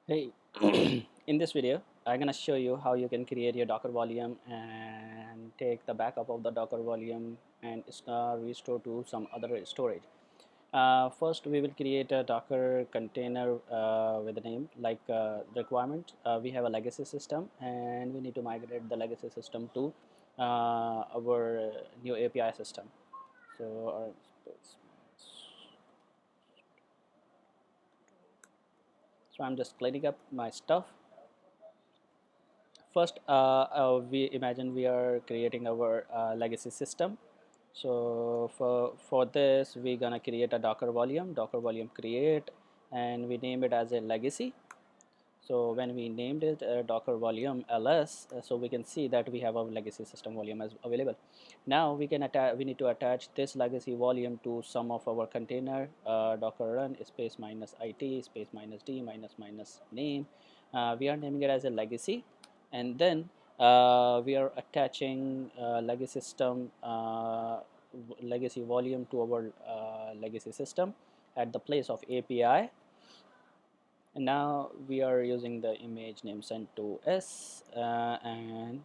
Hey, in this video, I'm gonna show you how you can create your Docker volume and take the backup of the Docker volume and restore to some other storage. First, we will create a Docker container with a name like requirement. We have a legacy system and we need to migrate the legacy system to our new API system. So, so I'm just cleaning up my stuff. First, we imagine we are creating our legacy system. So for this, we're gonna create a Docker volume create, and we name it as a legacy. So when we named it Docker volume ls, so we can see that we have a legacy system volume as available. Now we can attach. We need to attach this legacy volume to some of our container Docker run space minus it space minus d minus minus name. We are naming it as a legacy, and then we are attaching legacy system legacy volume to our legacy system at the place of API. And now we are using the image name CentOS and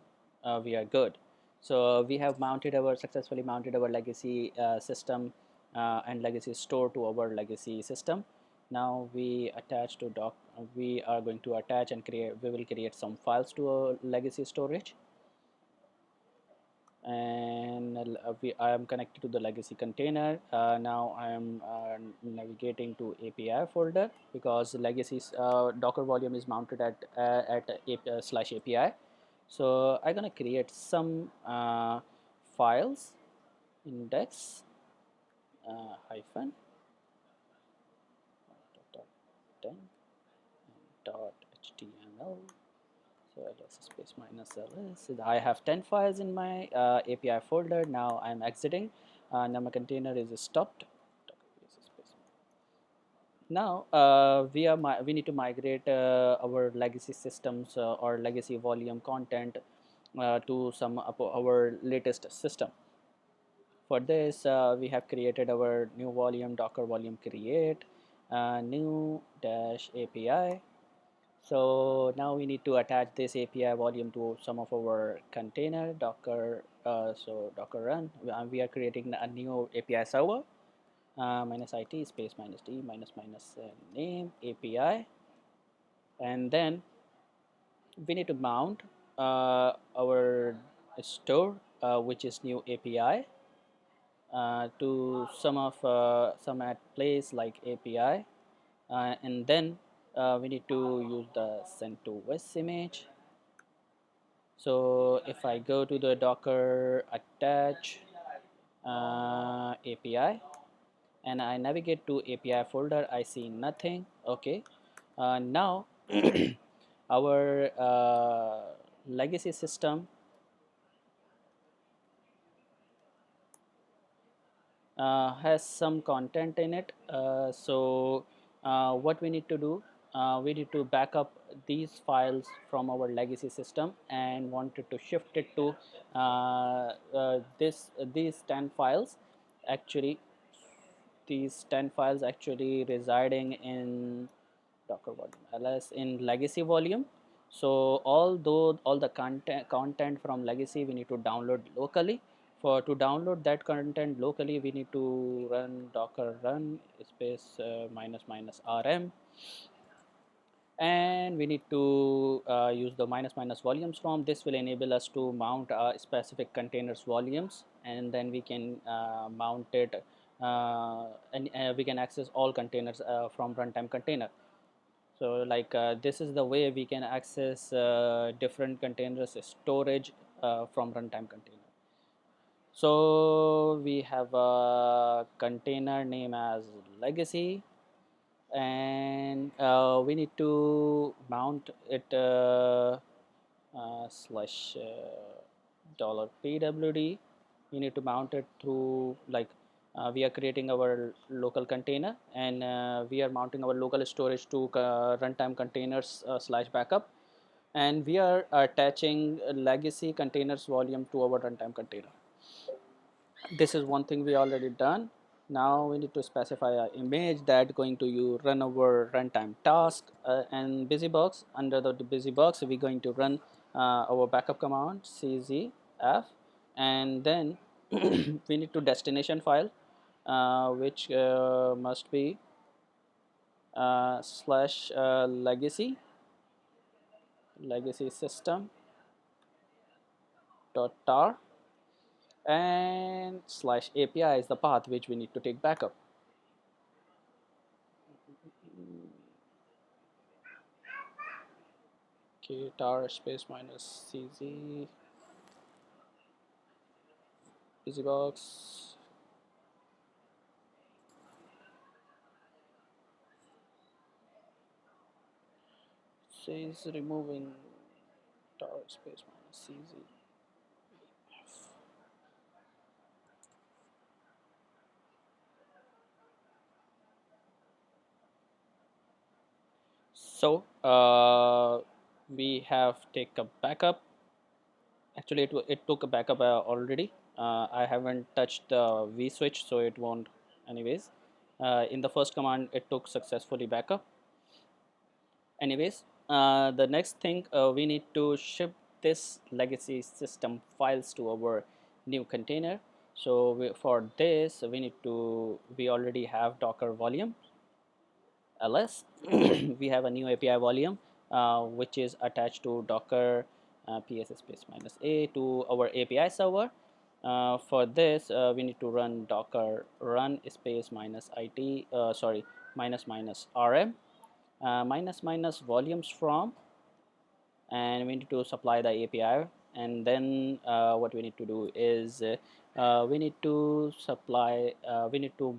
we are good. So we have successfully mounted our legacy system and legacy store to our legacy system. Now we are going to attach and we will create some files to our legacy storage. And I am connected to the legacy container. Now I am navigating to API folder because legacy Docker volume is mounted at slash API. So I'm gonna create some files index hyphen dot 10 dot html. So ls space minus ls. I have 10 files in my API folder. Now I'm exiting. Now my container is stopped. Now we need to migrate our legacy systems or legacy volume content to some of our latest system. For this, we have created our new volume Docker volume create new dash API. So now we need to attach this API volume to some of our container Docker. So Docker run. We are creating a new API server. Minus it space minus d minus minus name API, and then we need to mount our store, which is new API, to some at place like API, and then we need to use the CentOS image. So if I go to the Docker attach API and I navigate to API folder, I see nothing. Okay, now our legacy system has some content in it. So what we need to do, we need to back up these files from our legacy system and wanted to shift it to these 10 files. Actually, these 10 files actually residing in Docker volume ls in legacy volume. So although all the content from legacy we need to download locally. For to download that content locally, we need to run docker run space minus minus rm, and we need to use the minus minus volumes from this will enable us to mount specific containers volumes, and then we can mount it and we can access all containers from runtime container. So like this is the way we can access different containers storage from runtime container. So we have a container name as legacy, and we need to mount it slash dollar $pwd. We need to mount it through like we are creating our local container, and we are mounting our local storage to runtime containers slash backup, and we are attaching legacy containers volume to our runtime container. This is one thing we already done. Now we need to specify an image that going to you run our runtime task, and busybox. Under the busybox we're going to run our backup command czf, and then we need to destination file, which must be slash legacy system dot tar, and slash API is the path which we need to take backup. Okay, tar space minus cz busybox. Says removing tar space minus cz. So we have take a backup. Actually, it took a backup already. I haven't touched the v switch, so it won't. Anyways, in the first command, it took successfully backup. Anyways, the next thing, we need to ship this legacy system files to our new container. So for this, we already have Docker volume ls. We have a new API volume, which is attached to Docker ps space minus a to our API server. For this, we need to run Docker run space minus it, sorry, minus minus rm, minus minus volumes from, and we need to supply the API. And then what we need to do is we need to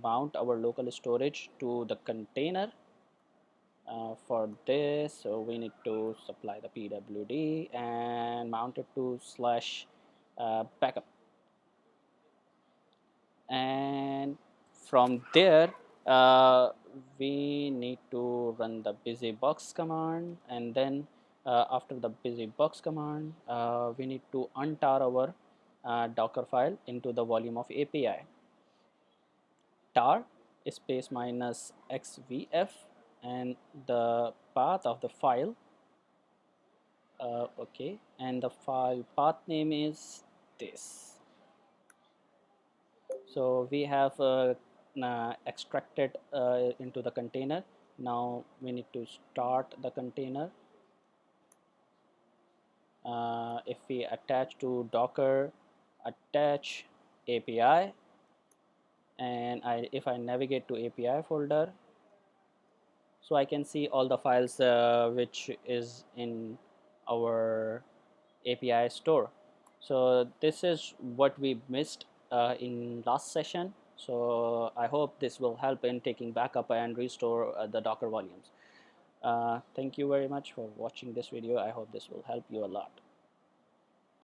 mount our local storage to the container. For this, so we need to supply the pwd and mount it to slash backup, and from there we need to run the busybox command, and then after the busybox command we need to untar our docker file into the volume of API. Tar space minus xvf, and the path of the file, okay, and the file path name is this. So we have extracted into the container. Now we need to start the container. If we attach to Docker attach API, and if I navigate to API folder, so I can see all the files which is in our API store. So this is what we missed in last session. So I hope this will help in taking backup and restore the Docker volumes. Thank you very much for watching this video. I hope this will help you a lot.